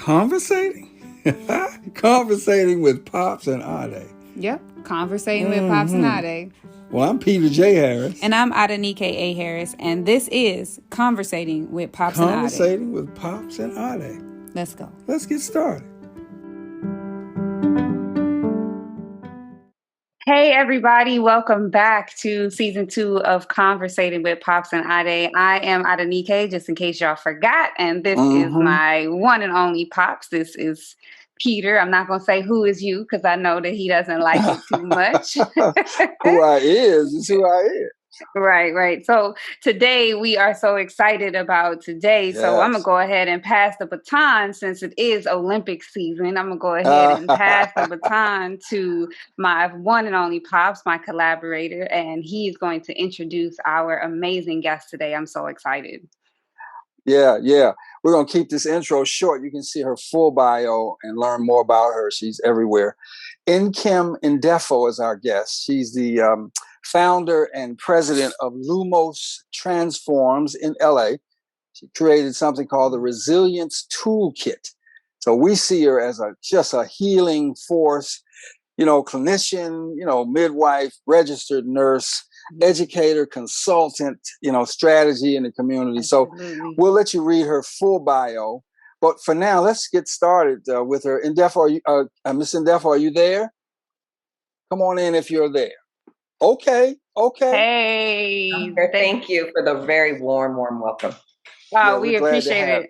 Conversating? Conversating with Pops and Ade. Yep, conversating with Pops and Ade. Well, I'm Peter J. Harris. And I'm Adenike A. Harris. And this is Conversating with Pops and Ade. Conversating with Pops and Ade. Let's go. Let's get started. Hey, everybody. Welcome back to season 2 of Conversating with Pops and Ade. I am Adenike, just in case y'all forgot. And this is my one and only Pops. This is Peter. I'm not going to say who is you because I know that he doesn't like it too much. Who I is who I is. Right. So today we are so excited about today. Yes. So I'm going to go ahead and pass the baton since it is Olympic season. I'm going to go ahead and pass the baton to my one and only Pops, my collaborator, and he's going to introduce our amazing guest today. I'm so excited. Yeah. We're going to keep this intro short. You can see her full bio and learn more about her. She's everywhere. Nkem Ndefo is our guest. She's the founder and president of Lumos Transforms in LA. She created something called the Resilience Toolkit. So we see her as just a healing force, clinician, midwife, registered nurse, educator, consultant, strategy in the community. So we'll let you read her full bio. But for now, let's get started with her. Ndefo, Miss Ndefo, are you there? Come on in if you're there. Okay. Hey. Thank you for the very warm welcome. Wow, we appreciate it.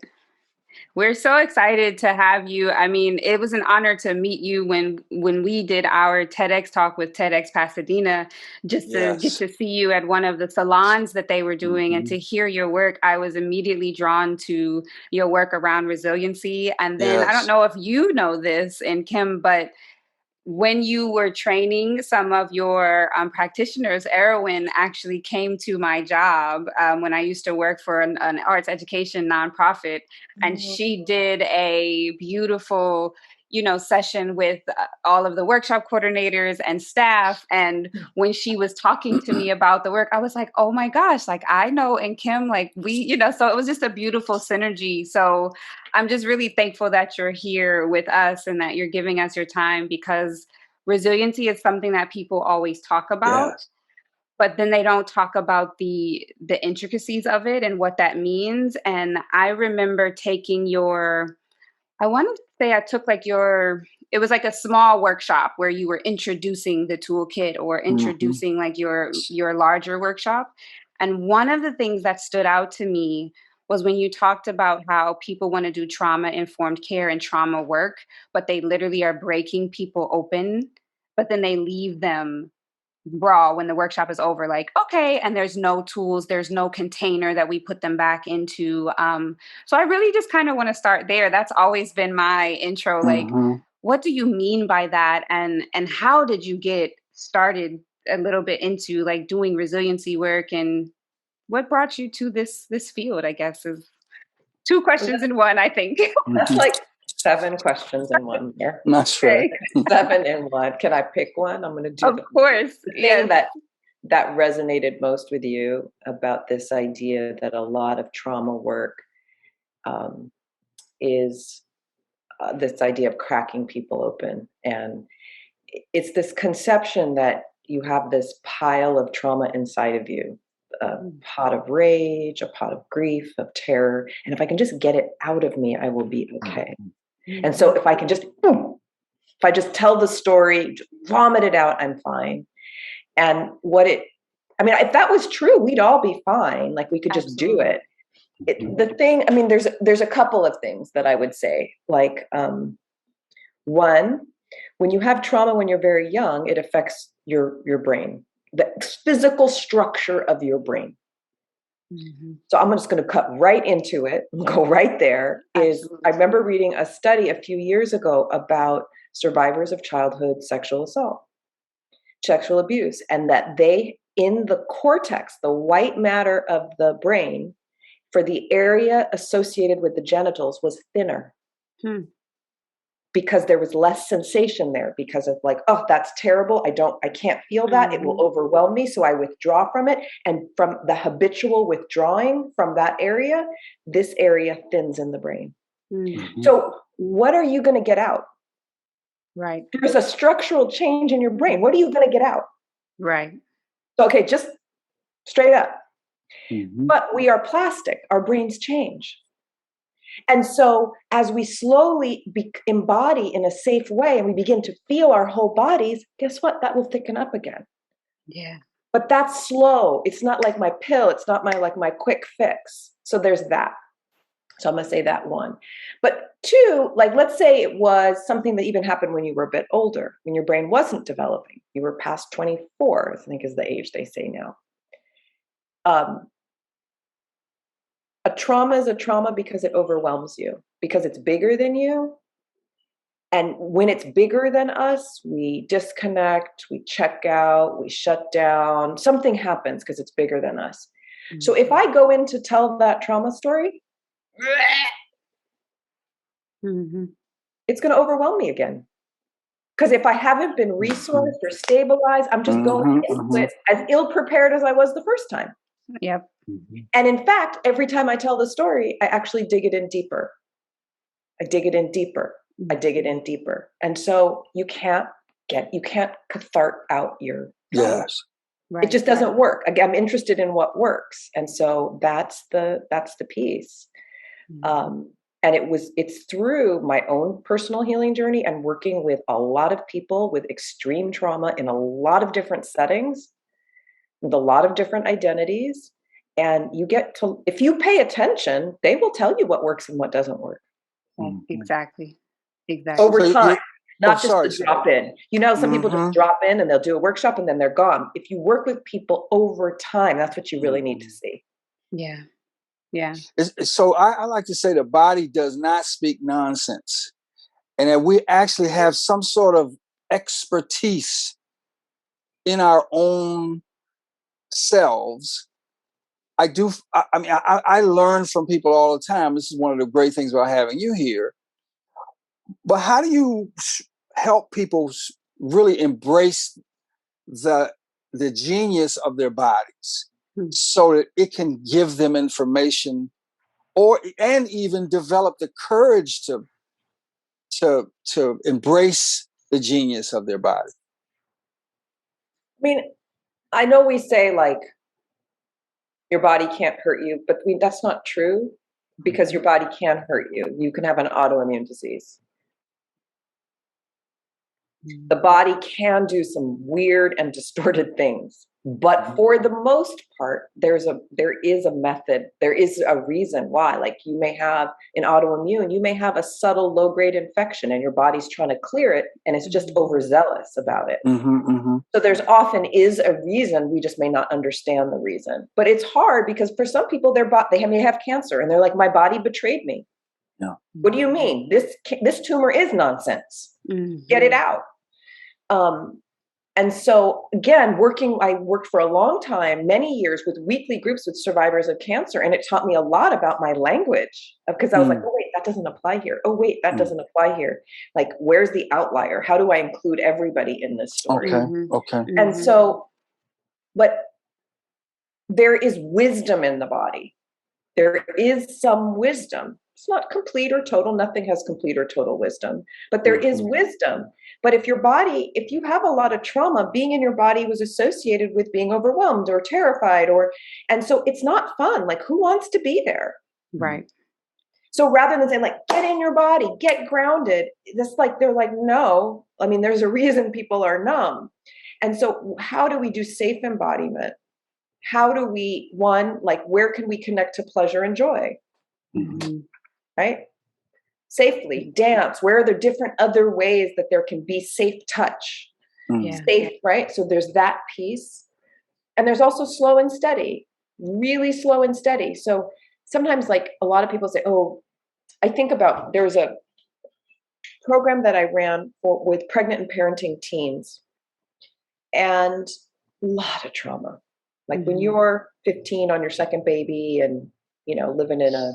We're so excited to have you. I mean, it was an honor to meet you when we did our TEDx talk with TEDx Pasadena, just to get to see you at one of the salons that they were doing and to hear your work. I was immediately drawn to your work around resiliency. And then I don't know if you know this, Nkem, but when you were training some of your practitioners, Erwin actually came to my job when I used to work for an arts education nonprofit, and she did a beautiful, session with all of the workshop coordinators and staff. And when she was talking to me about the work, I was like, oh my gosh, like I know Nkem, like we, so it was just a beautiful synergy. So I'm just really thankful that you're here with us and that you're giving us your time, because resiliency is something that people always talk about, but then they don't talk about the intricacies of it and what that means. And I remember taking I took it was like a small workshop where you were introducing the toolkit or introducing like your larger workshop. And one of the things that stood out to me was when you talked about how people want to do trauma-informed care and trauma work, but they literally are breaking people open, but then they leave them raw when the workshop is over, like, okay, and there's no tools, there's no container that we put them back into. So I really just kind of want to start there. That's always been my intro. Like, what do you mean by that? And how did you get started a little bit into like doing resiliency work, and what brought you to this field, I guess, is 2 questions in one, I think. That's like 7 questions in one there. That's right. 7 in one. Can I pick one? I'm going to do Of course. The thing that resonated most with you about this idea that a lot of trauma work is this idea of cracking people open. And it's this conception that you have this pile of trauma inside of you, a pot of rage, a pot of grief, of terror. And if I can just get it out of me, I will be okay. And so if I just tell the story, vomit it out, I'm fine. And if that was true, we'd all be fine. Like we could just do it. There's a couple of things that I would say. Like, one, when you have trauma when you're very young, it affects your brain, the physical structure of your brain. So I'm just going to cut right into it and go right there. I remember reading a study a few years ago about survivors of childhood sexual assault, sexual abuse, and that they, in the cortex, the white matter of the brain, for the area associated with the genitals was thinner. Because there was less sensation there, because of like, oh, that's terrible. I can't feel that. It will overwhelm me. So I withdraw from it. And from the habitual withdrawing from that area, this area thins in the brain. So what are you going to get out? Right. There's a structural change in your brain. What are you going to get out? Right. So, okay, just straight up. But we are plastic. Our brains change. And so as we slowly embody in a safe way and we begin to feel our whole bodies, guess what? That will thicken up again. Yeah. But that's slow. It's not like my pill. It's not my quick fix. So there's that. So I'm going to say that one. But two, like, let's say it was something that even happened when you were a bit older, when your brain wasn't developing. You were past 24, I think is the age they say now. A trauma is a trauma because it overwhelms you, because it's bigger than you. And when it's bigger than us, we disconnect, we check out, we shut down. Something happens because it's bigger than us. So if I go in to tell that trauma story, it's going to overwhelm me again. Because if I haven't been resourced or stabilized, I'm just going into it as ill-prepared as I was the first time. Yep. And in fact, every time I tell the story, I actually dig it in deeper. I dig it in deeper. I dig it in deeper. And so you can't cathart out your trauma. Yes. Right. It just doesn't work. Again, I'm interested in what works. And so that's the piece. And it's through my own personal healing journey and working with a lot of people with extreme trauma in a lot of different settings, with a lot of different identities. And you get to, if you pay attention, they will tell you what works and what doesn't work. Exactly. Over time, not just to drop in. You know, some people just drop in and they'll do a workshop and then they're gone. If you work with people over time, that's what you really need to see. Yeah. Yeah. So I like to say the body does not speak nonsense, and that we actually have some sort of expertise in our own selves. I learn from people all the time. This is one of the great things about having you here. But how do you help people really embrace the genius of their bodies so that it can give them information and even develop the courage to embrace the genius of their body? I mean, I know we say like your body can't hurt you, but that's not true, because your body can hurt you. You can have an autoimmune disease. The body can do some weird and distorted things, but for the most part, there is a method, there is a reason why. Like, you may have an autoimmune, you may have a subtle low-grade infection and your body's trying to clear it and it's just overzealous about it. So there's often is a reason, we just may not understand the reason. But it's hard because for some people, they may have cancer and they're like, my body betrayed me. Yeah. What do you mean? This tumor is nonsense. Get it out. And so again, I worked for a long time, many years, with weekly groups with survivors of cancer. And it taught me a lot about my language, because I was like, oh, wait, that doesn't apply here. Oh, wait, that doesn't apply here. Like, where's the outlier? How do I include everybody in this story? Okay. And so, but there is wisdom in the body. There is some wisdom. It's not complete or total. Nothing has complete or total wisdom, but there is wisdom. But if you have a lot of trauma, being in your body was associated with being overwhelmed or terrified, and so it's not fun. Like, who wants to be there? Right. So rather than saying like, get in your body, get grounded, they're like, no. I mean, there's a reason people are numb. And so how do we do safe embodiment? How do we, where can we connect to pleasure and joy? Right? Safely, dance. Where are there different other ways that there can be safe touch? Safe, right? So there's that piece. And there's also slow and steady, really slow and steady. So sometimes, like, a lot of people say, oh, I think about, there was a program that I ran with pregnant and parenting teens, and a lot of trauma. Like when you're 15 on your second baby and, living in a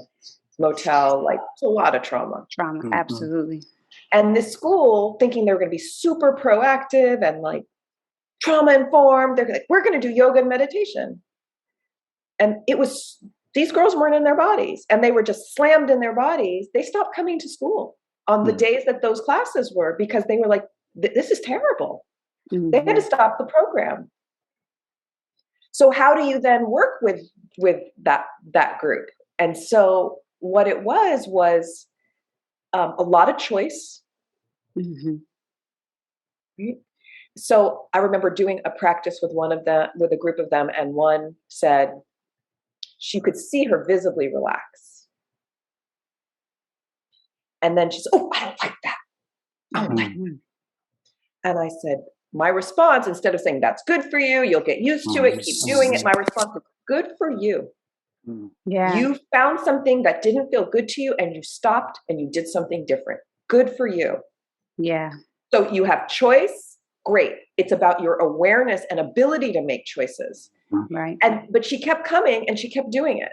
motel, like, it's a lot of trauma. Absolutely. And this school, thinking they were going to be super proactive and like trauma informed, they're like, we're going to do yoga and meditation. And these girls weren't in their bodies and they were just slammed in their bodies. They stopped coming to school. on the days that those classes were, because they were like, this is terrible. They had to stop the program. So how do you then work with that group? And so what it was a lot of choice. Right? So I remember doing a practice with with a group of them, and one said she could see her visibly relax. And then she said, oh, I don't like that. I don't like that. And I said, my response, instead of saying, that's good for you, you'll get used to it, keep doing it, my response was, good for you. Yeah. You found something that didn't feel good to you and you stopped and you did something different. Good for you. Yeah. So you have choice. Great. It's about your awareness and ability to make choices. Right. But she kept coming and she kept doing it.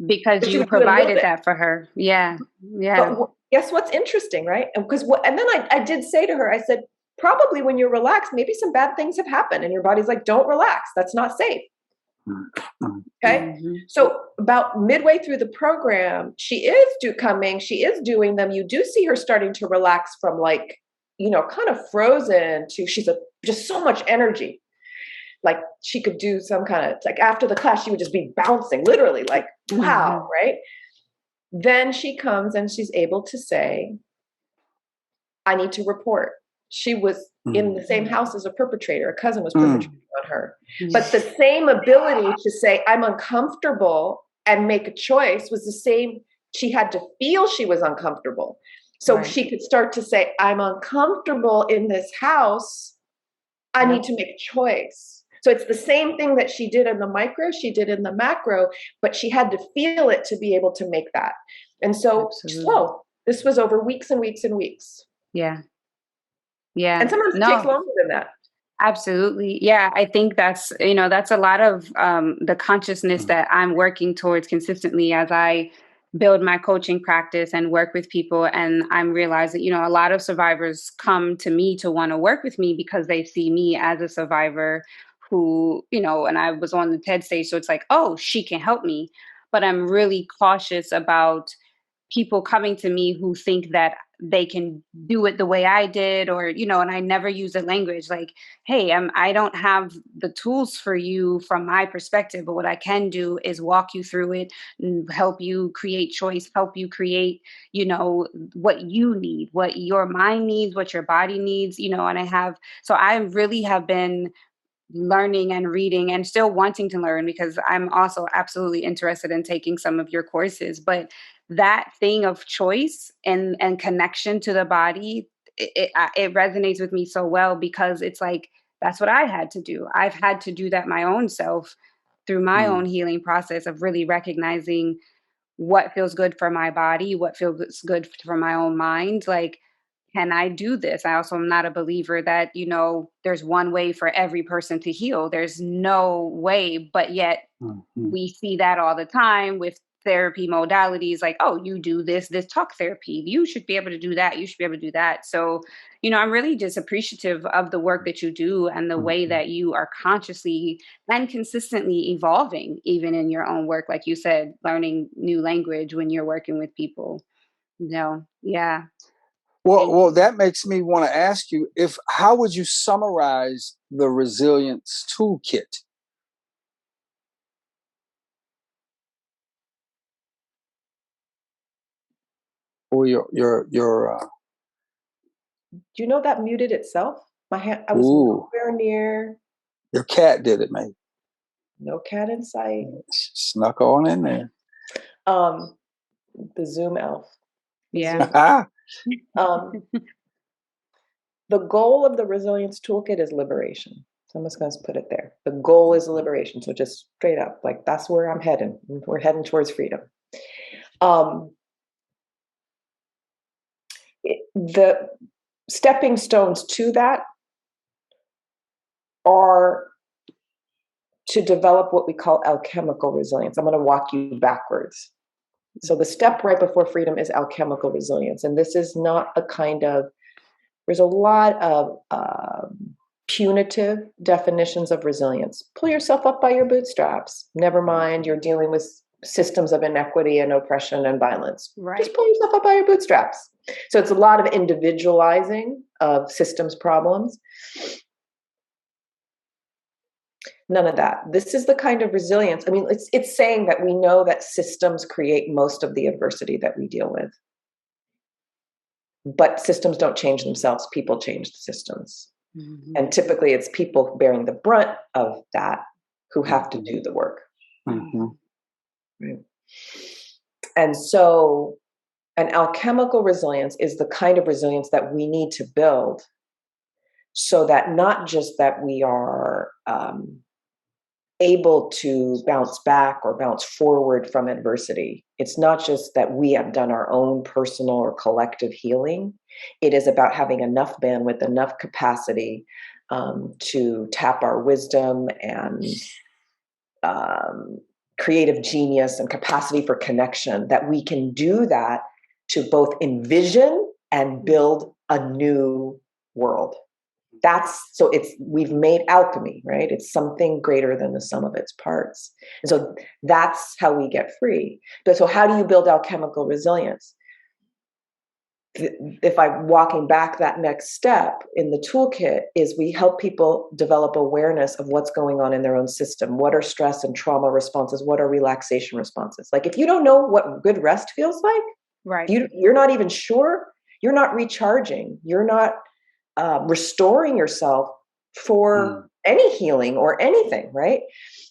Because you provided that for her. Yeah. Yeah. But guess what's interesting, right? And then I did say to her, I said, probably when you're relaxed, maybe some bad things have happened and your body's like, don't relax. That's not safe. Okay. So about midway through the program, she is doing them. You do see her starting to relax from like, kind of frozen to just so much energy. Like she could do some kind of, like after the class, she would just be bouncing, literally like, wow. Right. Then she comes and she's able to say, I need to report. She was in the same house as a perpetrator. A cousin was perpetrating on her. But the same ability to say, I'm uncomfortable and make a choice was the same. She had to feel she was uncomfortable. So she could start to say, I'm uncomfortable in this house. I need to make a choice. So it's the same thing that she did in the micro, she did in the macro, but she had to feel it to be able to make that. And so slow. This was over weeks and weeks and weeks. Yeah. Yeah. And sometimes it takes longer than that. Absolutely. Yeah. I think that's a lot of the consciousness that I'm working towards consistently as I build my coaching practice and work with people. And I'm realizing, a lot of survivors come to me to want to work with me because they see me as a survivor who, and I was on the TED stage. So it's like, oh, she can help me. But I'm really cautious about people coming to me who think that they can do it the way I did, or, and I never use the language like, hey, I don't have the tools for you from my perspective, but what I can do is walk you through it and help you create choice, help you create, what you need, what your mind needs, what your body needs, and I really have been learning and reading and still wanting to learn because I'm also absolutely interested in taking some of your courses. But that thing of choice and connection to the body, it resonates with me so well because it's like, that's what I had to do. I've had to do that my own self through my own healing process of really recognizing what feels good for my body, what feels good for my own mind. Like, can I do this? I also am not a believer that, there's one way for every person to heal. There's no way, but yet we see that all the time with therapy modalities like, oh, you do this talk therapy. You should be able to do that. You should be able to do that. So, I'm really just appreciative of the work that you do and the way that you are consciously and consistently evolving, even in your own work. Like you said, learning new language when you're working with people. Yeah. Well, that makes me want to ask you how would you summarize the Resilience Toolkit? Or your Do you know that muted itself? My hand, I was nowhere near. Your cat did it, mate. No cat in sight. She snuck on in there. The Zoom elf. Yeah. The goal of the Resilience Toolkit is liberation. So I'm just going to put it there. The goal is liberation. So just straight up, like that's where I'm heading. We're heading towards freedom. The stepping stones to that are to develop what we call alchemical resilience. I'm going to walk you backwards. So the step right before freedom is alchemical resilience. And this is not a kind of, there's a lot of punitive definitions of resilience. Pull yourself up by your bootstraps. Never mind, you're dealing with systems of inequity and oppression and violence. Right. Just pull yourself up by your bootstraps. So it's a lot of individualizing of systems problems. None of that. This is the kind of resilience. I mean, it's saying that we know that systems create most of the adversity that we deal with. But systems don't change themselves. People change the systems. Mm-hmm. And typically it's people bearing the brunt of that who have to do the work. Mm-hmm. Right. And so an alchemical resilience is the kind of resilience that we need to build so that not just that we are able to bounce back or bounce forward from adversity. It's not just that we have done our own personal or collective healing. It is about having enough bandwidth, enough capacity to tap our wisdom and creative genius and capacity for connection, that we can do that to both envision and build a new world. We've made alchemy, right? It's something greater than the sum of its parts. And so that's how we get free. But so how do you build alchemical resilience? If I'm walking back that next step in the toolkit is we help people develop awareness of what's going on in their own system. What are stress and trauma responses? What are relaxation responses? Like if you don't know what good rest feels like, right? You're not even sure, you're not recharging, you're not restoring yourself for any healing or anything, right?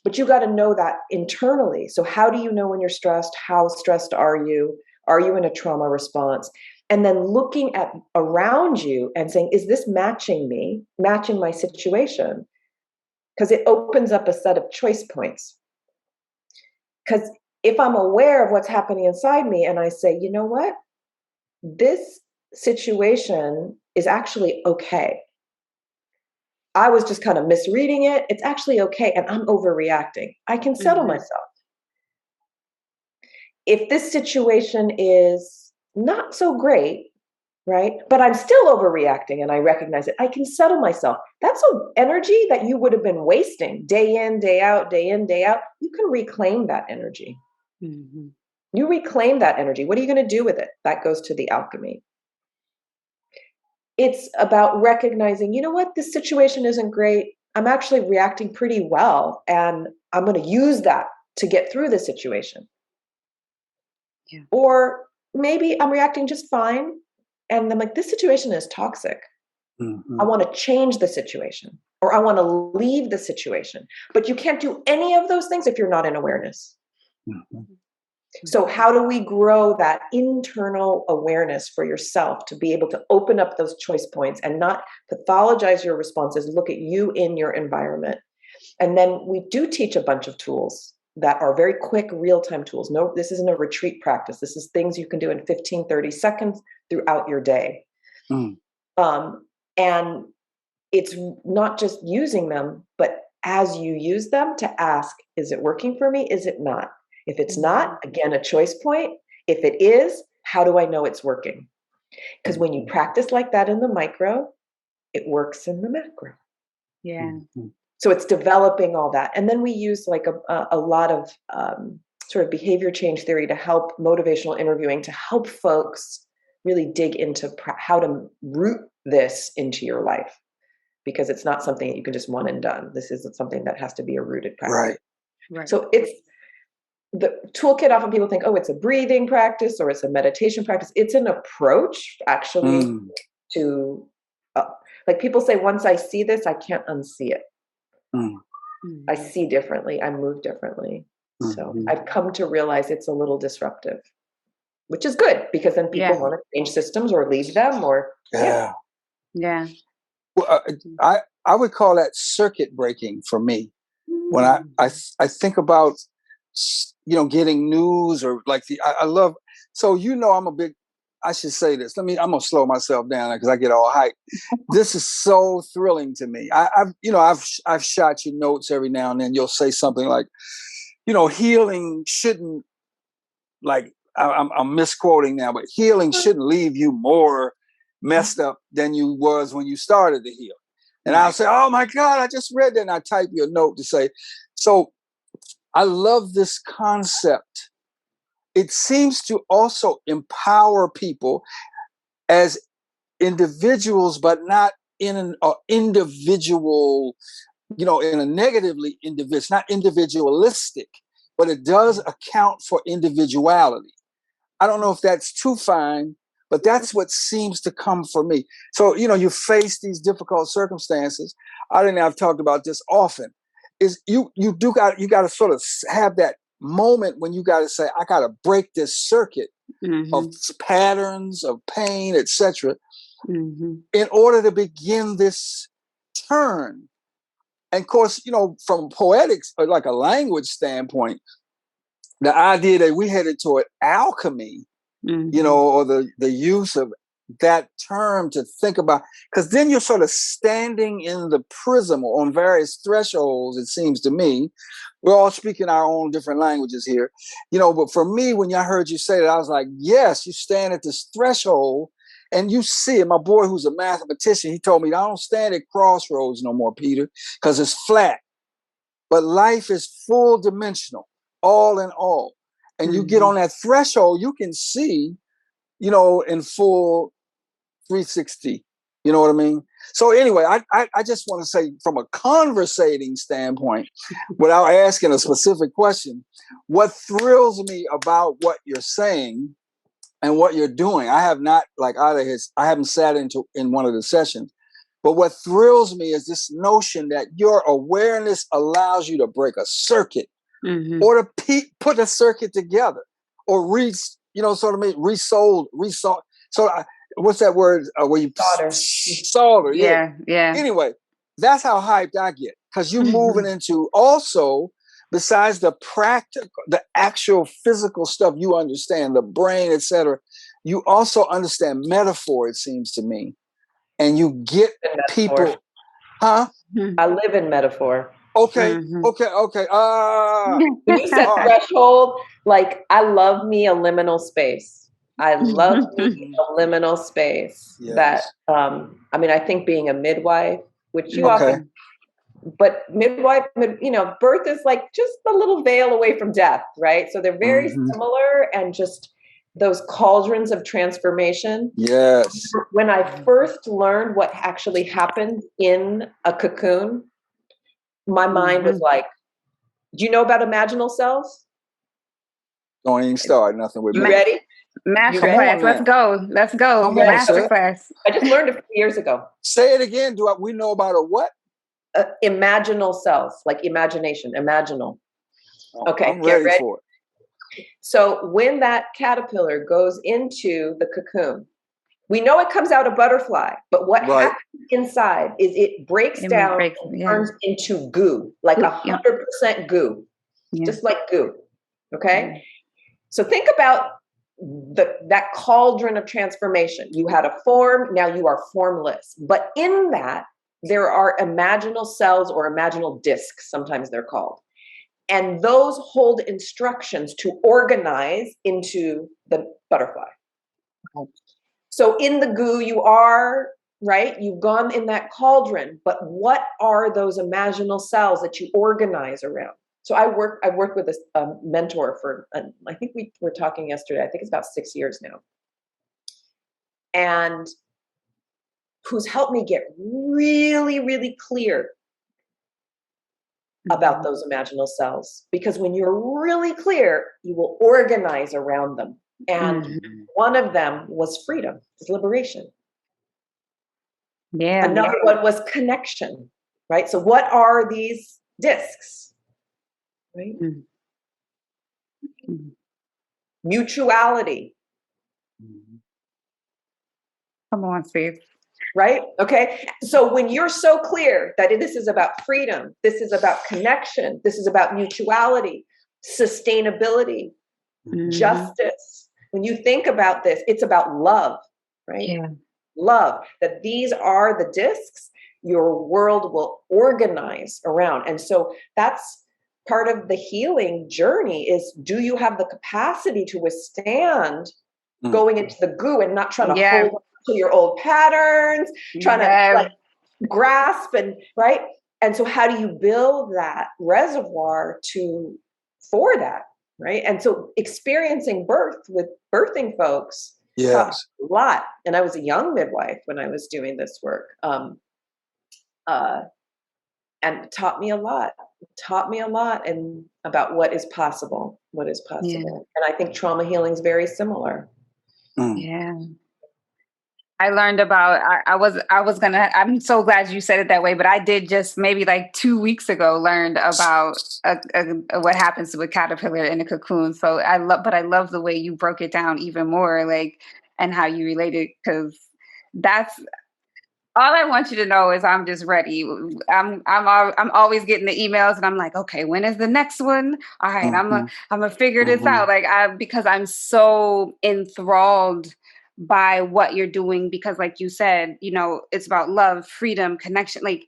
But you got to know that internally. So how do you know when you're stressed? How stressed are you? Are you in a trauma response? And then looking at around you and saying, is this matching me, matching my situation? Because it opens up a set of choice points. Because if I'm aware of what's happening inside me and I say, you know what, this situation is actually okay. I was just kind of misreading it. It's actually okay. And I'm overreacting. I can settle myself. If this situation is not so great, right? But I'm still overreacting and I recognize it. I can settle myself. That's an energy that you would have been wasting day in, day out, day in, day out. You can reclaim that energy. Mm-hmm. You reclaim that energy. What are you going to do with it? That goes to the alchemy. It's about recognizing, you know what, this situation isn't great. I'm actually reacting pretty well, and I'm going to use that to get through the situation. Yeah. Or maybe I'm reacting just fine, and I'm like, this situation is toxic. Mm-hmm. I want to change the situation, or I want to leave the situation. But you can't do any of those things if you're not in awareness. Mm-hmm. So how do we grow that internal awareness for yourself to be able to open up those choice points and not pathologize your responses, look at you in your environment? And then we do teach a bunch of tools that are very quick, real-time tools. No, this isn't a retreat practice. This is things you can do in 15, 30 seconds throughout your day. And it's not just using them, but as you use them to ask, is it working for me? Is it not? If it's not, again, a choice point. If it is, how do I know it's working? Because when you practice like that in the micro, it works in the macro. Yeah. So it's developing all that. And then we use like a lot of sort of behavior change theory to help motivational interviewing, to help folks really dig into how to root this into your life. Because it's not something that you can just one and done. This isn't something that has to be a rooted practice. Right. So it's the toolkit. Often people think, oh, it's a breathing practice or it's a meditation practice. It's an approach actually to, like people say, once I see this, I can't unsee it. I see differently. I move differently. So I've come to realize it's a little disruptive, which is good because then people want to change systems or leave them or. Yeah. Well, I would call that circuit breaking for me. When I think about, getting news or like I love, so, I'm a big, I should say this. I'm going to slow myself down because I get all hyped. This is so thrilling to me. I've shot you notes every now and then. You'll say something like, healing shouldn't, like, I'm misquoting now, but healing shouldn't leave you more messed up than you was when you started to heal. And I'll say, oh my God, I just read that. And I type you a note to say, so I love this concept. It seems to also empower people as individuals, but not in an individual, in a negatively individual, not individualistic, but it does account for individuality. I don't know if that's too fine, but that's what seems to come for me. So, you face these difficult circumstances. I've talked about this often, is you got to sort of have that moment when you got to say, I got to break this circuit of patterns of pain, etc., in order to begin this turn. And of course, from poetics, or like a language standpoint, the idea that we headed toward alchemy, or the use of that term to think about, because then you're sort of standing in the prism or on various thresholds, it seems to me. We're all speaking our own different languages here, but for me, when I heard you say that, I was like, yes, you stand at this threshold and you see it. My boy, who's a mathematician, he told me, I don't stand at crossroads no more, Peter, because it's flat. But life is full dimensional, all in all. And you get on that threshold, you can see, in full 360. You know what I mean? So anyway, I just want to say, from a conversating standpoint, without asking a specific question, what thrills me about what you're saying and what you're doing, I have not, I haven't sat in one of the sessions, but what thrills me is this notion that your awareness allows you to break a circuit, or to put a circuit together, or resold. So what's that word? Where you solder? Yeah. Anyway, that's how hyped I get, because you're moving into also, besides the practical, the actual physical stuff, you understand the brain, etc. You also understand metaphor, it seems to me, and you get people, huh? I live in metaphor. Okay. When you said threshold, I love me a liminal space. I love me a liminal space. Yes. That I think being a midwife, which you often, but midwife, birth is just a little veil away from death, right? So they're very similar, and just those cauldrons of transformation. Yes. When I first learned what actually happened in a cocoon, my mind was like, do you know about imaginal cells? Don't even start nothing with me. You ready? Masterclass. Let's go. Masterclass. I just learned it a few years ago. Say it again. We know about a what? Imaginal cells, like imagination, imaginal. Okay, I'm ready for it. So when that caterpillar goes into the cocoon, we know it comes out a butterfly, but what happens inside is it breaks down and turns into goo, like 100% goo, just like goo. Okay. So think about that cauldron of transformation. You had a form, now you are formless. But in that, there are imaginal cells, or imaginal discs, sometimes they're called. And those hold instructions to organize into the butterfly. So in the goo, you are, right? You've gone in that cauldron, but what are those imaginal cells that you organize around? So I've worked with a mentor for, I think we were talking yesterday, I think it's about 6 years now. And who's helped me get really, really clear about those imaginal cells. Because when you're really clear, you will organize around them. And one of them was freedom, was liberation. Yeah. Another one was connection, right? So what are these discs, right? Mutuality. Come on, Steve. Right? Okay. So when you're so clear that this is about freedom, this is about connection, this is about mutuality, sustainability, justice. When you think about this, it's about love, right? Yeah. Love, that these are the discs your world will organize around. And so that's part of the healing journey, is, do you have the capacity to withstand going into the goo and not trying to hold on to your old patterns, trying to grasp, and right? And so how do you build that reservoir to for that, right? And so experiencing birth with birthing folks taught me a lot. And I was a young midwife when I was doing this work. And it taught me a lot. It taught me a lot and about what is possible. Yeah. And I think trauma healing is very similar. Yeah. I learned about, I'm so glad you said it that way, but I did just maybe like 2 weeks ago learned about what happens to a caterpillar in a cocoon. So I love the way you broke it down even more, like, and how you related, because that's all I want you to know is I'm just ready. I'm always getting the emails and I'm like, okay, when is the next one? All right, I'm gonna figure this out. Like, because I'm so enthralled by what you're doing, because like you said, you know, it's about love, freedom, connection. Like,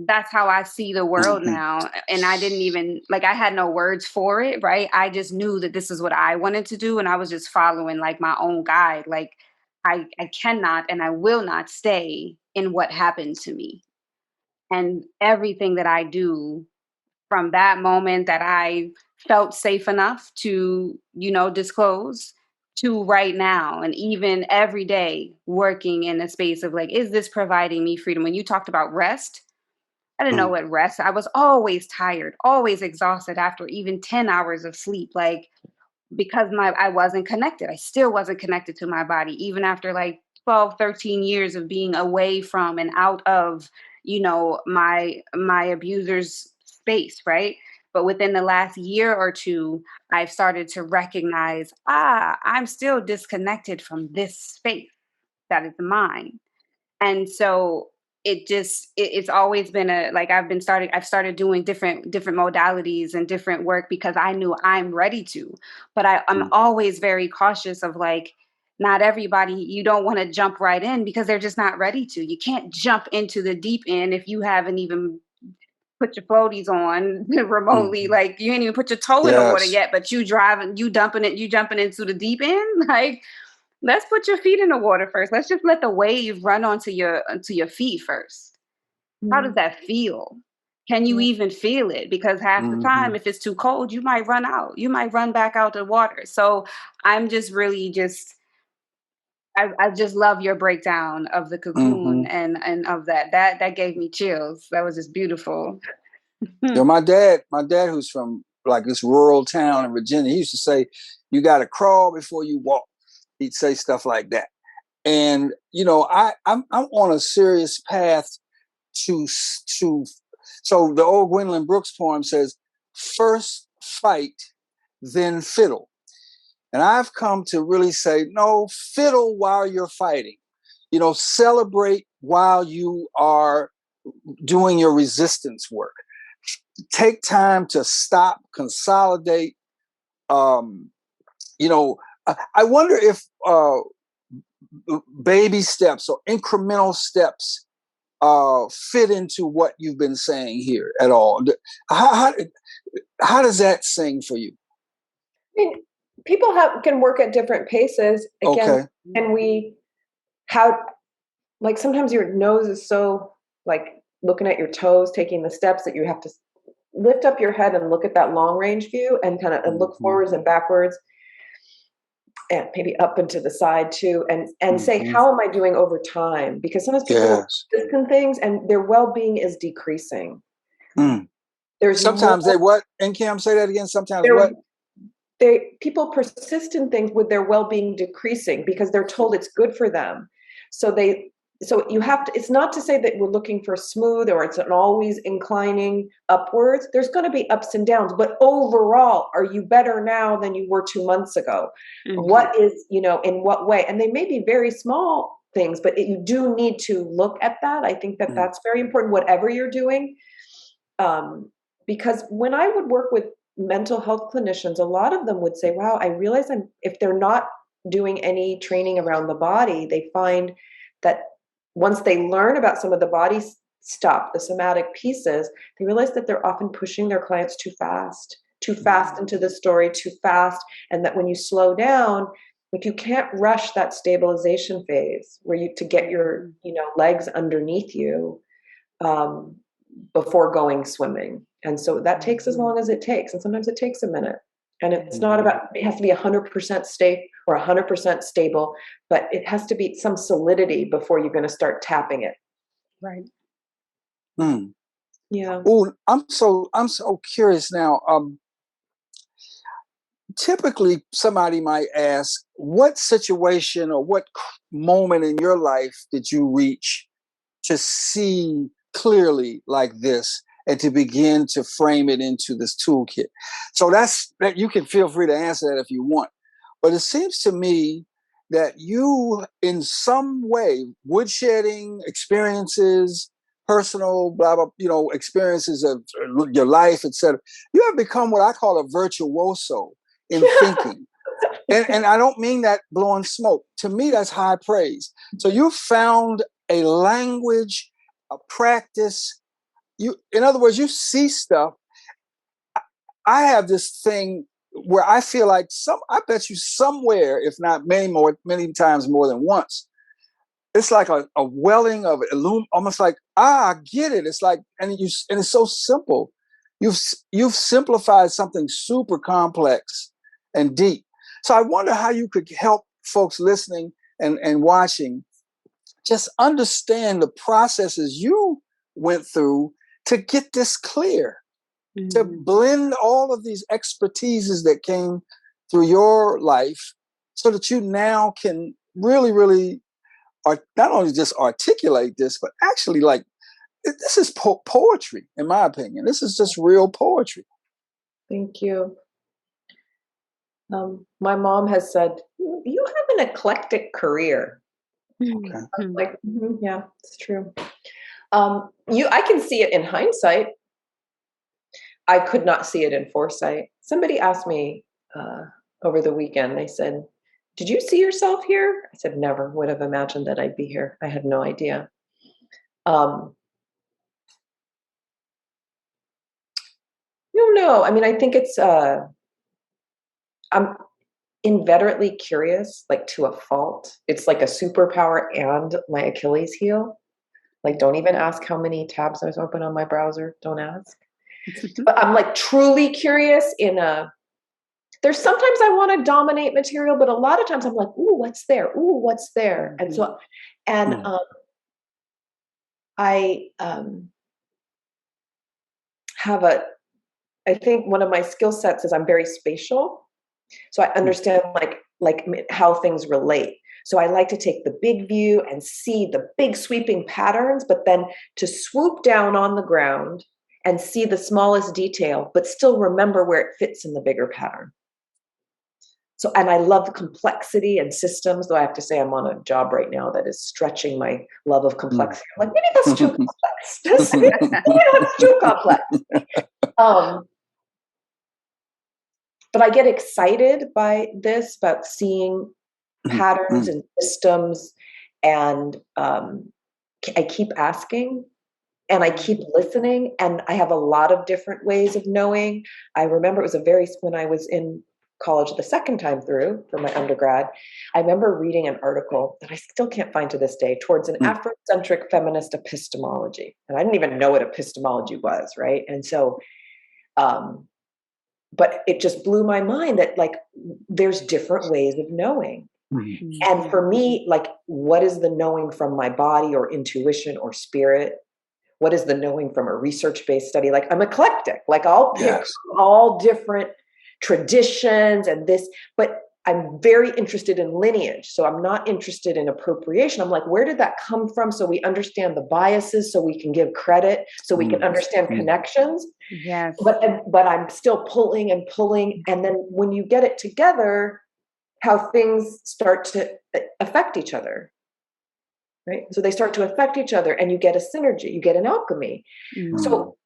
that's how I see the world now. And I didn't even, like, I had no words for it, right? I just knew that this is what I wanted to do. And I was just following like my own guide. Like, I cannot and I will not stay in what happened to me. And everything that I do from that moment that I felt safe enough to, you know, disclose, to right now, and even every day working in a space of like, is this providing me freedom? When you talked about rest, I didn't know what rest. I was always tired, always exhausted after even 10 hours of sleep. Like, because I wasn't connected. I still wasn't connected to my body, even after like 12, 13 years of being away from and out of, you know, my abuser's space, right? But within the last year or two, I've started to recognize, I'm still disconnected from this space that is mine. And so it's always been I've started doing different modalities and different work because I knew I'm ready to. But I'm always very cautious of like, not everybody, you don't want to jump right in because they're just not ready to. You can't jump into the deep end if you haven't even put your floaties on remotely. Like, you ain't even put your toe in the water yet, but you jumping into the deep end. Like, let's put your feet in the water first. Let's just let the wave run onto your feet first. How does that feel? Can you even feel it? Because half the time, if it's too cold, you might run out. You might run back out the water. So I'm just really I just love your breakdown of the cocoon and of that. That gave me chills. That was just beautiful. You know, my dad, who's from like this rural town in Virginia, he used to say, "You got to crawl before you walk." He'd say stuff like that. And you know, I'm on a serious path to. So the old Gwendolyn Brooks poem says, "First fight, then fiddle." And I've come to really say, no, fiddle while you're fighting. You know, celebrate while you are doing your resistance work. Take time to stop, consolidate. You know, I wonder if baby steps or incremental steps fit into what you've been saying here at all. How does that sing for you? I mean, people can work at different paces. Again, and like sometimes your nose is so like looking at your toes, taking the steps that you have to lift up your head and look at that long range view and kind of and look forwards and backwards and maybe up and to the side too, and say, how am I doing over time? Because sometimes people listen things and their well-being is decreasing. There's sometimes they what? Nkem, say that again. Sometimes what? People persist in things with their well-being decreasing because they're told it's good for them. So you have to, it's not to say that we're looking for smooth or it's an always inclining upwards. There's going to be ups and downs, but overall, are you better now than you were 2 months ago? What is, you know, in what way? And they may be very small things, but you do need to look at that. I think that that's very important, whatever you're doing. Because when I would work with mental health clinicians, a lot of them would say, wow, I realize if they're not doing any training around the body, they find that once they learn about some of the body stuff, the somatic pieces, they realize that they're often pushing their clients too fast into the story, too fast. And that when you slow down, like you can't rush that stabilization phase where to get your, you know, legs underneath you before going swimming. And so that takes as long as it takes. And sometimes it takes a minute. And it's not about, it has to be 100% stay or 100% stable, but it has to be some solidity before you're going to start tapping it. Right. Yeah. Oh, I'm so curious now. Typically, somebody might ask, what situation or what moment in your life did you reach to see clearly like this and to begin to frame it into this toolkit? So that you can feel free to answer that if you want. But it seems to me that you, in some way, woodshedding experiences, personal, blah, blah, experiences of your life, etc., you have become what I call a virtuoso in thinking. And I don't mean that blowing smoke. To me, that's high praise. So you found a language, a practice. In other words, you see stuff. I have this thing where I feel like I bet you somewhere, if not many times more than once, it's like a welling of almost like, I get it. It's like, and it's so simple. You've simplified something super complex and deep. So I wonder how you could help folks listening and watching just understand the processes you went through to get this clear, to blend all of these expertises that came through your life so that you now can really, really not only just articulate this, but actually this is poetry, in my opinion. This is just real poetry. Thank you. My mom has said, you have an eclectic career. Okay. I'm like, yeah, it's true. I can see it in hindsight. I could not see it in foresight. Somebody asked me over the weekend, they said, did you see yourself here? I said, never would have imagined that I'd be here. I had no idea. No, I mean, I think it's, I'm inveterately curious, like to a fault. It's like a superpower and my Achilles heel. Like, don't even ask how many tabs I open on my browser. Don't ask. But I'm like truly curious there's sometimes I want to dominate material, but a lot of times I'm like, ooh, what's there? Ooh, what's there? And so, I I think one of my skill sets is I'm very spatial. So I understand like how things relate. So I like to take the big view and see the big sweeping patterns, but then to swoop down on the ground and see the smallest detail, but still remember where it fits in the bigger pattern. So, and I love complexity and systems, though I have to say I'm on a job right now that is stretching my love of complexity. I'm like, maybe that's too complex. Maybe that's too complex. But I get excited by this, about seeing patterns and systems, and I keep asking and I keep listening, and I have a lot of different ways of knowing. I remember it was when I was in college the second time through for my undergrad, I remember reading an article that I still can't find to this day, towards an Afrocentric feminist epistemology. And I didn't even know what epistemology was, right? And so, but it just blew my mind that like there's different ways of knowing. And for me, like, what is the knowing from my body or intuition or spirit? What is the knowing from a research-based study? Like, I'm eclectic, like I'll pick all different traditions and this, but I'm very interested in lineage. So I'm not interested in appropriation. I'm like, where did that come from? So we understand the biases, so we can give credit, so we can understand connections. Yes. But I'm still pulling and pulling. And then when you get it together, how things start to affect each other, right? So they start to affect each other and you get a synergy, you get an alchemy. So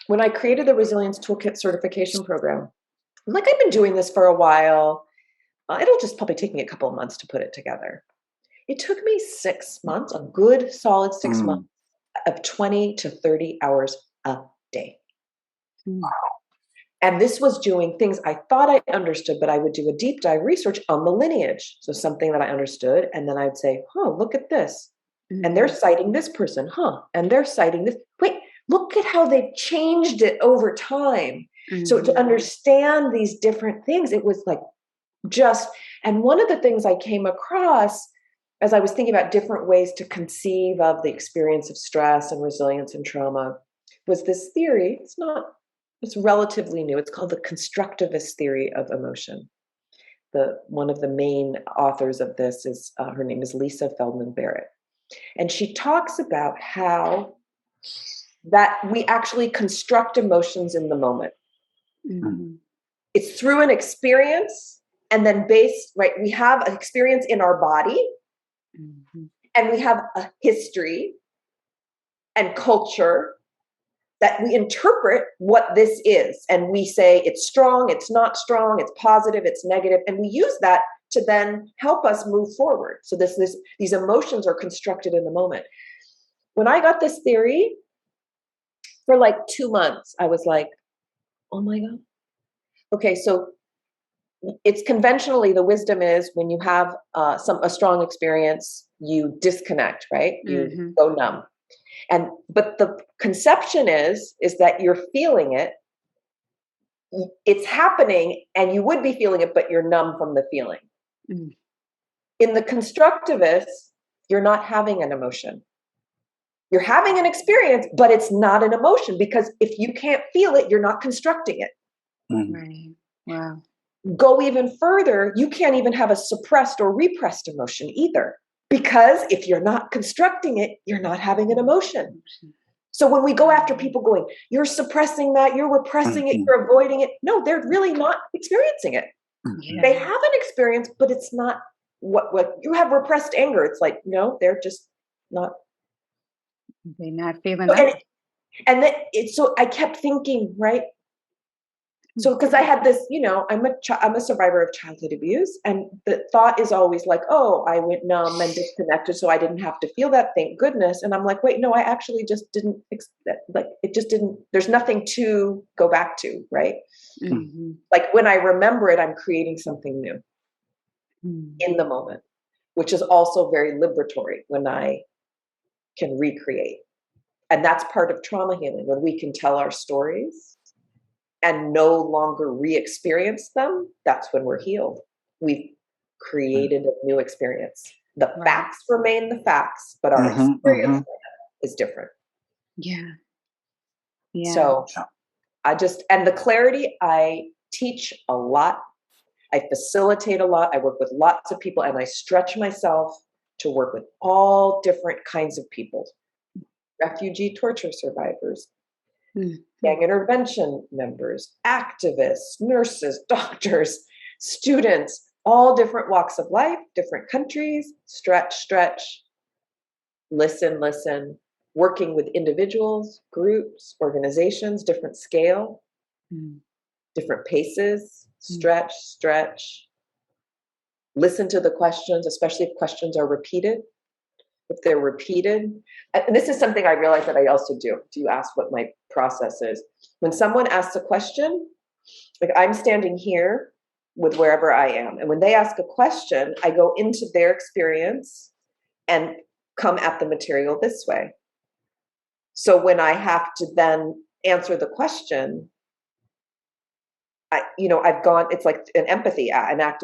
when I created the Resilience Toolkit certification program, I'm like, I've been doing this for a while. It'll just probably take me a couple of months to put it together. It took me 6 months, a good solid 6 months of 20 to 30 hours a day. And this was doing things I thought I understood, but I would do a deep dive research on the lineage. So something that I understood, and then I'd say, look at this. And they're citing this person, and they're citing this. Wait, look at how they've changed it over time. So to understand these different things, it was like and one of the things I came across as I was thinking about different ways to conceive of the experience of stress and resilience and trauma was this theory. It's relatively new. It's called the constructivist theory of emotion. One of the main authors of this is, her name is Lisa Feldman Barrett. And she talks about how that we actually construct emotions in the moment. It's through an experience, and then we have an experience in our body, and we have a history and culture that we interpret what this is. And we say it's strong, it's not strong, it's positive, it's negative. And we use that to then help us move forward. So these emotions are constructed in the moment. When I got this theory, for like 2 months, I was like, oh my God. Okay, so it's conventionally, the wisdom is when you have a strong experience, you disconnect, right? You go numb. But the conception is that you're feeling it, it's happening, and you would be feeling it, but you're numb from the feeling. In the constructivist, you're not having an emotion. You're having an experience, but it's not an emotion, because if you can't feel it, you're not constructing it. Right. Wow. Go even further, you can't even have a suppressed or repressed emotion either, because if you're not constructing it, you're not having an emotion. So when we go after people going, you're suppressing that, you're repressing it, you're avoiding it. No, they're really not experiencing it. Yeah. They have an experience, but it's not what you have repressed anger. It's like, no, they're just not. They're not feeling that. So I kept thinking, right? So, because I had this, I'm a survivor of childhood abuse, and the thought is always like, oh, I went numb and disconnected, so I didn't have to feel that, thank goodness. And I'm like, wait, no, I actually just didn't, it just didn't, there's nothing to go back to, right? Like when I remember it, I'm creating something new in the moment, which is also very liberatory when I can recreate. And that's part of trauma healing, when we can tell our stories and no longer re-experience them. That's when we're healed. We've created a new experience. The facts remain the facts, but our experience is different. Yeah. So and the clarity, I teach a lot. I facilitate a lot. I work with lots of people, and I stretch myself to work with all different kinds of people. Refugee torture survivors, gang intervention members, activists, nurses, doctors, students, all different walks of life, different countries, stretch, listen, working with individuals, groups, organizations, different scale, different paces, stretch, listen to the questions, especially if questions are repeated. If they're repeated, and this is something I realize that I also do. Do you ask what my process is? When someone asks a question, like I'm standing here with wherever I am, and when they ask a question, I go into their experience and come at the material this way. So when I have to then answer the question, I've gone, it's like an act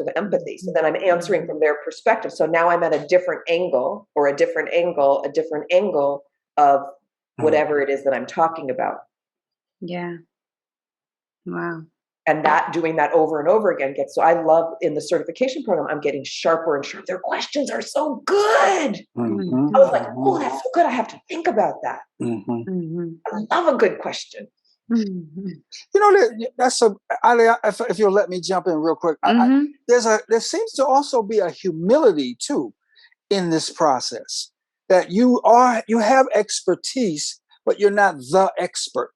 of empathy. So then I'm answering from their perspective. So now I'm at a different angle of whatever it is that I'm talking about. Yeah. Wow. And doing that over and over again so I love in the certification program, I'm getting sharper and sharper. Their questions are so good. I was like, oh, that's so good. I have to think about that. I love a good question. That's if you'll let me jump in real quick. There seems to also be a humility too in this process, that you have expertise, but you're not the expert.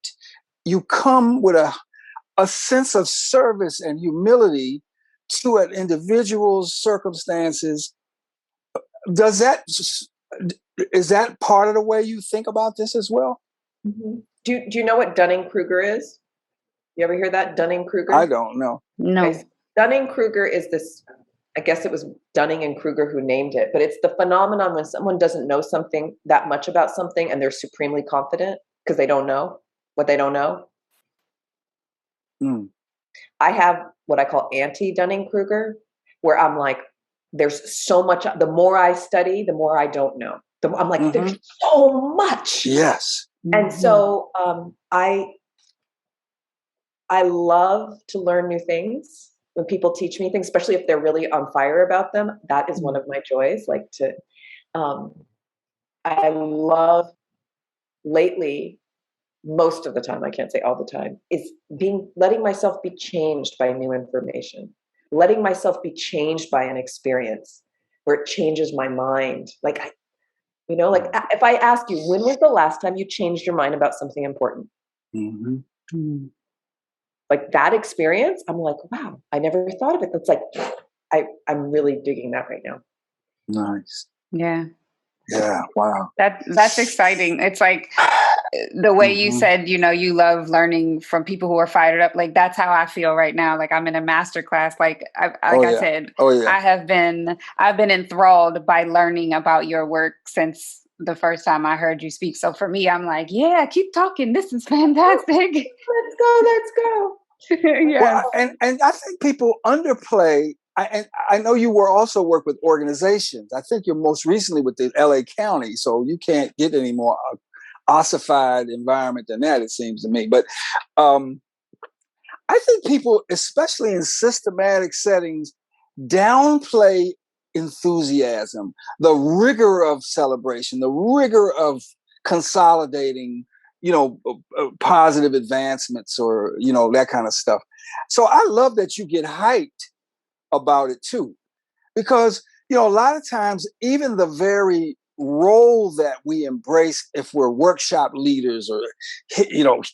You come with a sense of service and humility to an individual's circumstances. Is that part of the way you think about this as well? Do you know what Dunning-Kruger is? You ever hear that? Dunning-Kruger? I don't know. No. Okay, so Dunning-Kruger is this, I guess it was Dunning and Kruger who named it, but it's the phenomenon when someone doesn't know something that much about something and they're supremely confident. because they don't know what they don't know. Mm. I have what I call anti-Dunning-Kruger, where I'm like, there's so much. The more I study, the more I don't know. I'm like, there's so much. Yes. And so I love to learn new things when people teach me things, especially if they're really on fire about them. That is one of my joys. Like to, I love lately, most of the time, I can't say all the time, is letting myself be changed by new information, letting myself be changed by an experience where it changes my mind. Like, like if I ask you, when was the last time you changed your mind about something important? Like that experience, I'm like, wow, I never thought of it. That's like, I'm really digging that right now. Nice. Yeah. Yeah. Wow. That's exciting. It's like the way you said, you love learning from people who are fired up. Like that's how I feel right now. Like I'm in a master class. Like I said, I've been enthralled by learning about your work since the first time I heard you speak. So for me, I'm like, yeah, keep talking. This is fantastic. Let's go. Yes. Well, and I think people underplay. I know you also work with organizations. I think you're most recently with the LA County, so you can't get any more ossified environment than that, it seems to me. But I think people, especially in systematic settings, downplay enthusiasm, the rigor of celebration, the rigor of consolidating, positive advancements or, that kind of stuff. So I love that you get hyped about it too, because, a lot of times, even the very role that we embrace, if we're workshop leaders or,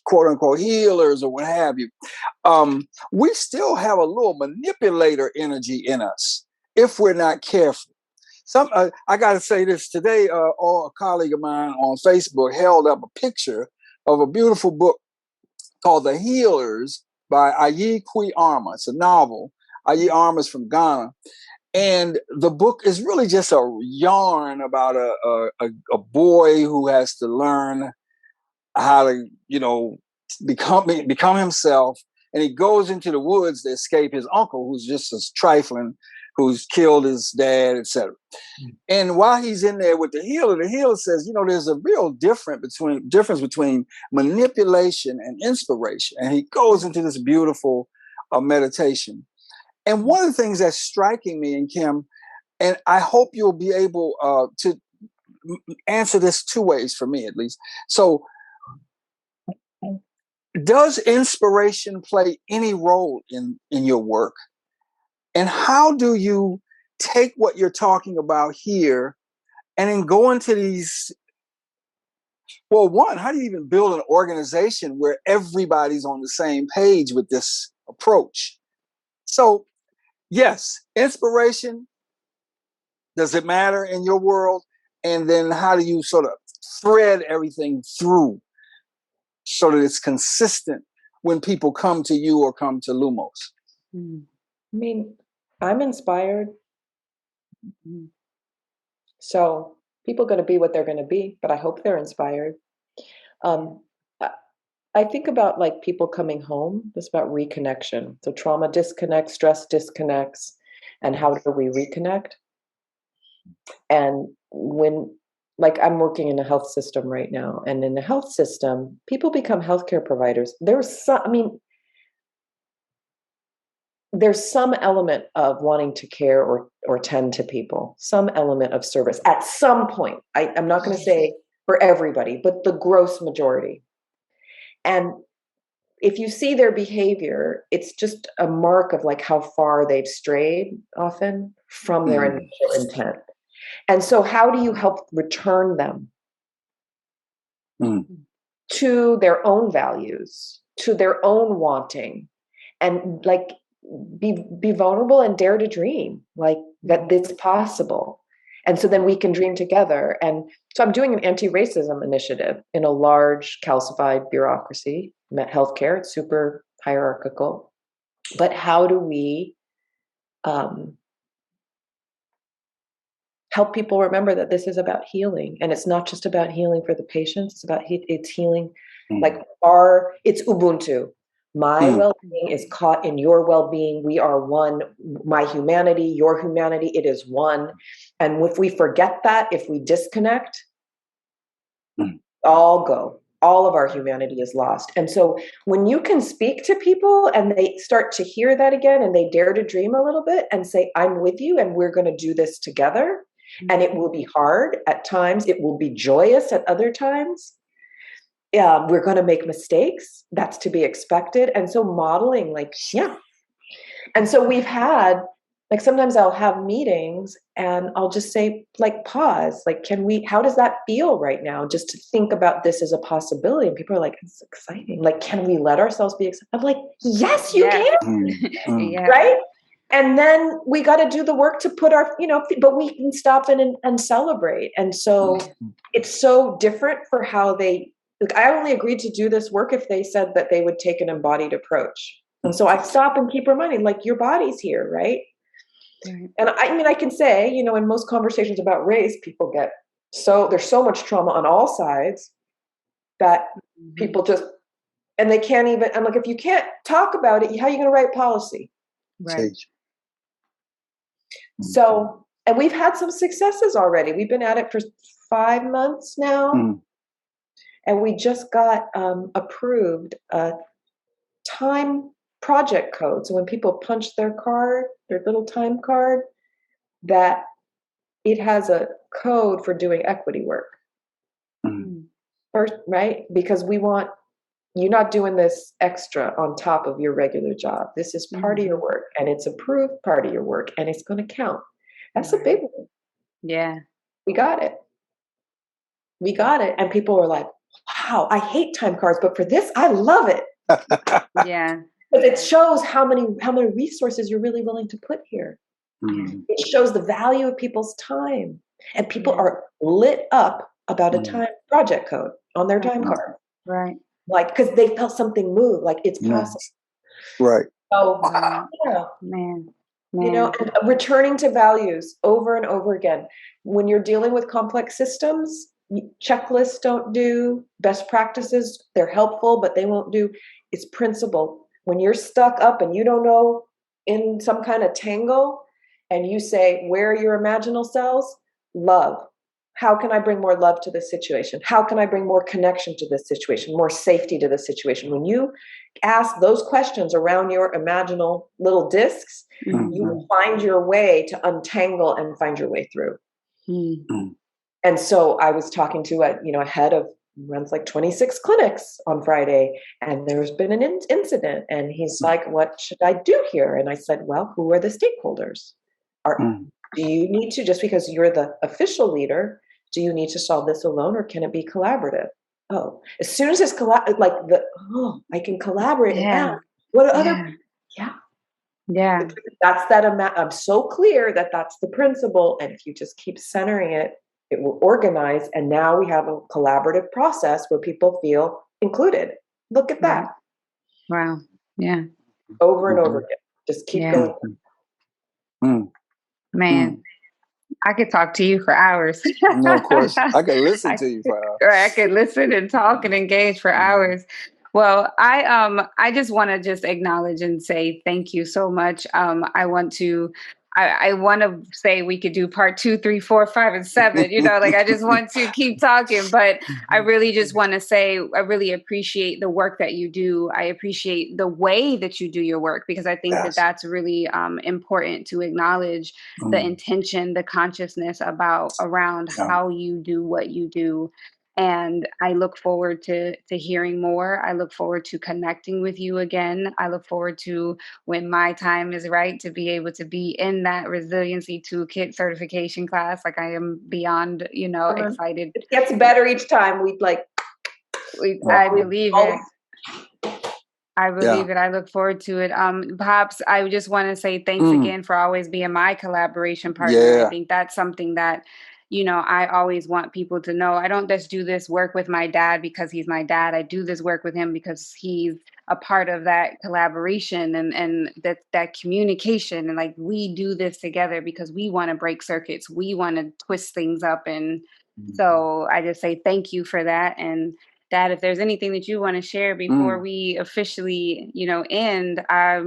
quote unquote healers or what have you, we still have a little manipulator energy in us if we're not careful. I got to say this today. A colleague of mine on Facebook held up a picture of a beautiful book called The Healers by Ayi Arma. It's a novel. Ayi Arma is from Ghana. And the book is really just a yarn about a boy who has to learn how to, become himself. And he goes into the woods to escape his uncle, who's just as trifling, who's killed his dad, etc. And while he's in there with the healer says, there's a real difference between manipulation and inspiration. And he goes into this beautiful meditation. And one of the things that's striking me, and Kim, and I hope you'll be able to answer this two ways for me, at least. So, does inspiration play any role in your work? And how do you take what you're talking about here and then go into these? Well, one, how do you even build an organization where everybody's on the same page with this approach? So, yes, inspiration, does it matter in your world? And then how do you sort of thread everything through so that it's consistent when people come to you or come to Lumos? I mean, I'm inspired. So people are going to be what they're going to be, but I hope they're inspired. I think about like people coming home. It's about reconnection. So trauma disconnects, stress disconnects, and how do we reconnect? And when, like, I'm working in a health system right now, and in the health system, people become healthcare providers. There's some element of wanting to care or tend to people, some element of service at some point. I'm not going to say for everybody, but the gross majority. And if you see their behavior, it's just a mark of like how far they've strayed often from their initial intent. And so how do you help return them to their own values, to their own wanting, and like be vulnerable and dare to dream like that it's possible. And so then we can dream together. And so I'm doing an anti-racism initiative in a large calcified bureaucracy, healthcare. It's super hierarchical. But how do we help people remember that this is about healing, and it's not just about healing for the patients. It's about it's healing, like it's Ubuntu. My well-being is caught in your well-being. We are one. My humanity, your humanity, it is one. And if we forget that, if we disconnect, all of our humanity is lost. And so when you can speak to people and they start to hear that again, and they dare to dream a little bit and say, I'm with you and we're going to do this together. And it will be hard at times. It will be joyous at other times. We're going to make mistakes. That's to be expected. And so modeling, And so we've had, sometimes I'll have meetings and I'll just say, pause, how does that feel right now? Just to think about this as a possibility. And people are like, it's exciting. Can we let ourselves be excited? I'm like, yes, you can. Right? And then we got to do the work to put our, but we can stop and celebrate. And so it's so different for how I only agreed to do this work if they said that they would take an embodied approach. And so I stop and keep reminding, your body's here, right? And I can say, in most conversations about race, people there's so much trauma on all sides that people and they can't even, I'm like, if you can't talk about it, how are you going to write policy? Right. So, and we've had some successes already. We've been at it for 5 months now. And we just got approved a time project code. So when people punch their little time card, that it has a code for doing equity work. First, right? Because you're not doing this extra on top of your regular job. This is part of your work, and it's approved part of your work, and it's going to count. That's a big one. Yeah. We got it. And people were like, wow, I hate time cards, but for this, I love it. Yeah. Because it shows how many resources you're really willing to put here. It shows the value of people's time. And people are lit up about a time project code on their time card. Right. Because they felt something move, it's possible. Right. So, Man. And returning to values over and over again. When you're dealing with complex systems, checklists don't do, best practices, they're helpful, but they won't do. It's principle. When you're stuck up and you don't know in some kind of tangle, and you say, where are your imaginal cells? Love. How can I bring more love to this situation? How can I bring more connection to this situation, more safety to this situation? When you ask those questions around your imaginal little discs, you will find your way to untangle and find your way through. And so I was talking to a head of runs 26 clinics on Friday, and there's been an incident, and he's like, what should I do here? And I said, well, who are the stakeholders? Do you need to, just because you're the official leader, do you need to solve this alone, or can it be collaborative? Oh, as soon as it's I can collaborate and ask, what are other? Yeah. That's that. I'm so clear that that's the principle. And if you just keep centering it, it will organize. And now we have a collaborative process where people feel included. Look at that. Wow. Yeah. Over and over again. Just keep going. Man, I could talk to you for hours. No, of course. I could listen to you for hours. I could listen and talk and engage for hours. Well, I just want to acknowledge and say thank you so much. I want to say we could do part 2, 3, 4, 5, and 7. I just want to keep talking, but I really just want to say I really appreciate the work that you do. I appreciate the way that you do your work, because I think that that's really important to acknowledge the intention, the consciousness around how you do what you do. And I look forward to hearing more. I look forward to connecting with you again. I look forward to, when my time is right, to be able to be in that Resiliency Toolkit certification class. I am beyond, excited. It gets better each time. I believe it. I believe it. I look forward to it. Pops, I just want to say thanks again for always being my collaboration partner. I think that's something that, I always want people to know. I don't just do this work with my dad because he's my dad. I do this work with him because he's a part of that collaboration and that communication, and like, we do this together because we want to break circuits, we want to twist things up. And so I just say thank you for that. And Dad, if there's anything that you want to share before we officially, end, I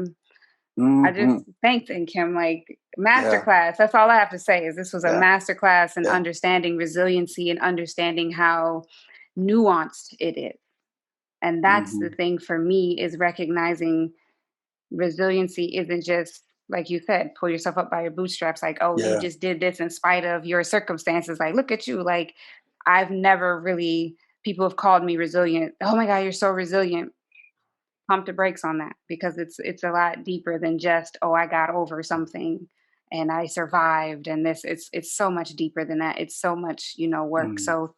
just thanked Nkem, like, masterclass. That's all I have to say is this was a masterclass in understanding resiliency and understanding how nuanced it is. And that's the thing for me, is recognizing resiliency isn't just, like you said, pull yourself up by your bootstraps. Like, oh, you just did this in spite of your circumstances. Like, look at you. Like, I've never really, people have called me resilient. Oh my God, you're so resilient. Pump the brakes on that, because it's a lot deeper than just, oh, I got over something and I survived. And it's so much deeper than that. It's so much, work. So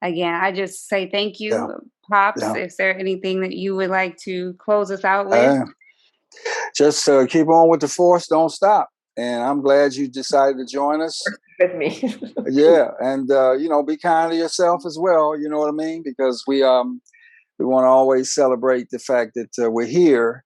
again, I just say thank you, Pops. Is there anything that you would like to close us out with? Just keep on with the force. Don't stop. And I'm glad you decided to join us. With me. And, be kind to yourself as well. You know what I mean? Because we want to always celebrate the fact that we're here,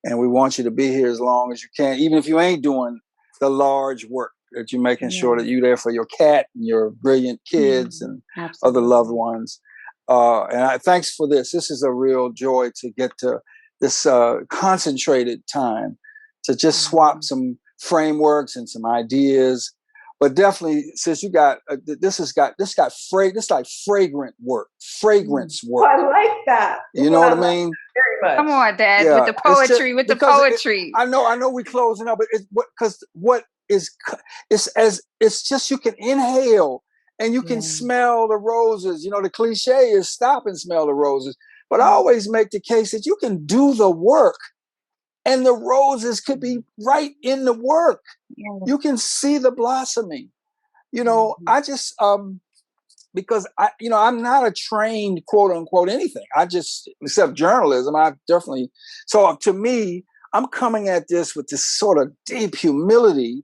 and we want you to be here as long as you can, even if you ain't doing the large work, that you're making sure that you're there for your cat and your brilliant kids and other loved ones. And thanks for this. This is a real joy to get to this concentrated time to just swap some frameworks and some ideas. But definitely, since you got this like fragrant work, fragrance work. I like that. You know what I mean? Very much. Come on, Dad, with the poetry, with the poetry. I know we're closing up, but it's just, you can inhale and you can smell the roses. The cliche is stop and smell the roses, but I always make the case that you can do the work, and the roses could be right in the work. You can see the blossoming. I just because I'm not a trained quote unquote anything. I just, except journalism, so to me, I'm coming at this with this sort of deep humility.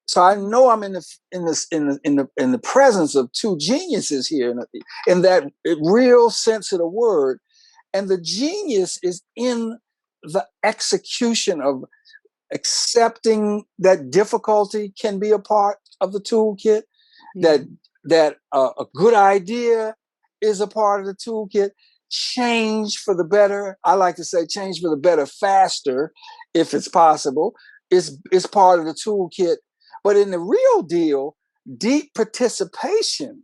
So I know I'm in the presence of two geniuses here, in that real sense of the word, and the genius is in the execution of accepting that difficulty can be a part of the toolkit, that a good idea is a part of the toolkit. Change for the better, I like to say change for the better faster, if it's possible, is part of the toolkit. But in the real deal, deep participation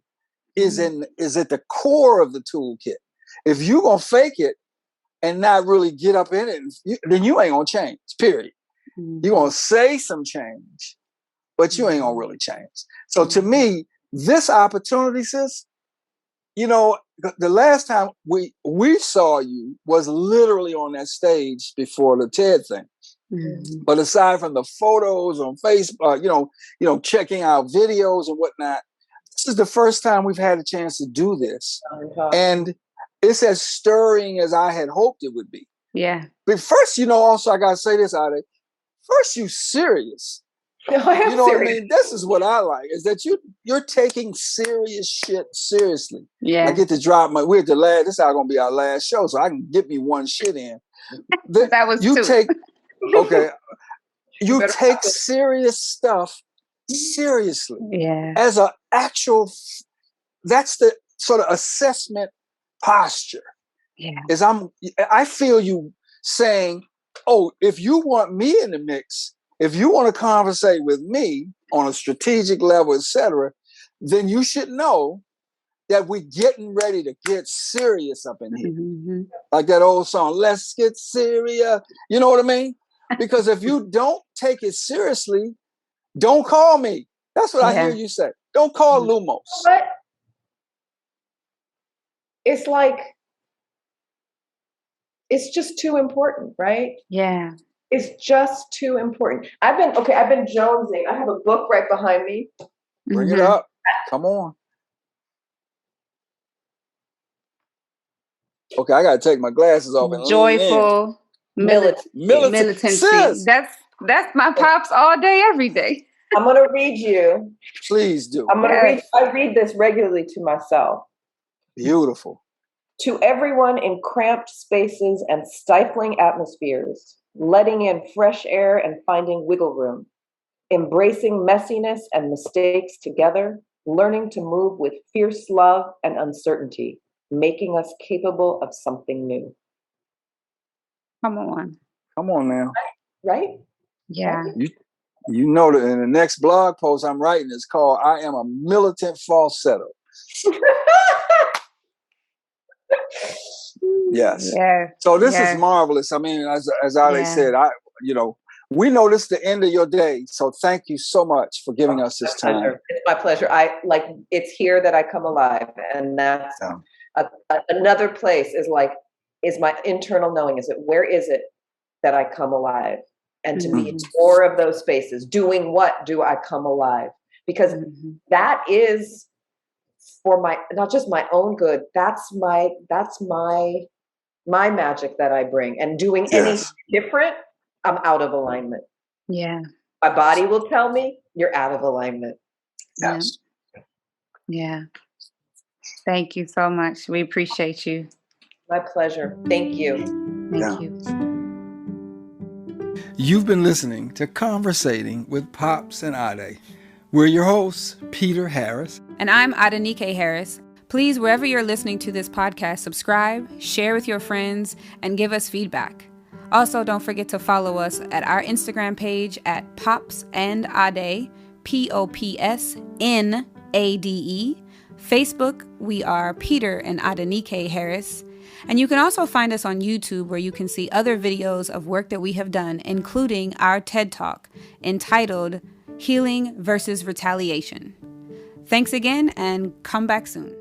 is at the core of the toolkit. If you're going to fake it and not really get up in it, then you ain't going to change, period. You're going to say some change, but you ain't going to really change. So to me, this opportunity, sis, the last time we saw you was literally on that stage before the TED thing. But aside from the photos on Facebook, checking out videos and whatnot, this is the first time we've had a chance to do this. And it's as stirring as I had hoped it would be. Yeah. But first, also I got to say this, Ade. First, you serious. No, I am serious. What I mean? This is what I like, is that you're taking serious shit seriously. Yeah. I get to drop we're at the last, this is going to be our last show, so I can get me one shit in. That was two. You take serious stuff seriously. Yeah. As an actual, that's the sort of assessment posture. Yeah. I feel you saying, oh, if you want me in the mix, if you want to conversate with me on a strategic level, etc., then you should know that we're getting ready to get serious up in here. Like that old song, let's get serious. You know what I mean? Because if you don't take it seriously, don't call me. That's what I hear you say. Don't call Lumos. But it's like, it's just too important, right? Yeah. It's just too important. I've been jonesing. I have a book right behind me. Bring it up. Come on. Okay, I gotta take my glasses off and joyful militancy. Sis. That's my Pops all day, every day. I'm gonna read you. Please do. I'm gonna read. I read this regularly to myself. Beautiful. To everyone in cramped spaces and stifling atmospheres, letting in fresh air and finding wiggle room, embracing messiness and mistakes together, learning to move with fierce love and uncertainty, making us capable of something new. Come on. Come on now. Right? Yeah. You know that in the next blog post I'm writing is called "I Am a Militant Falsetto." Yes. Yeah. So this is marvelous. I mean, as Ale said, we know this is the end of your day. So thank you so much for giving us this time. It's my pleasure. It's here that I come alive. And that's another place is my internal knowing. Where is it that I come alive? And to me, it's more of those spaces. Doing what do I come alive? Because that is for not just my own good. That's my magic that I bring. And doing anything different, I'm out of alignment. Yeah. My body will tell me you're out of alignment. Yes. Yeah. Thank you so much. We appreciate you. My pleasure. Thank you. Thank you. You've been listening to Conversating with Pops and Ade. We're your hosts, Peter Harris. And I'm Adenike Harris. Please, wherever you're listening to this podcast, subscribe, share with your friends, and give us feedback. Also, don't forget to follow us at our Instagram page at PopsnAde, PopsnAde. Facebook, we are Peter and Adenike Harris. And you can also find us on YouTube, where you can see other videos of work that we have done, including our TED Talk entitled Healing versus Retaliation. Thanks again, and come back soon.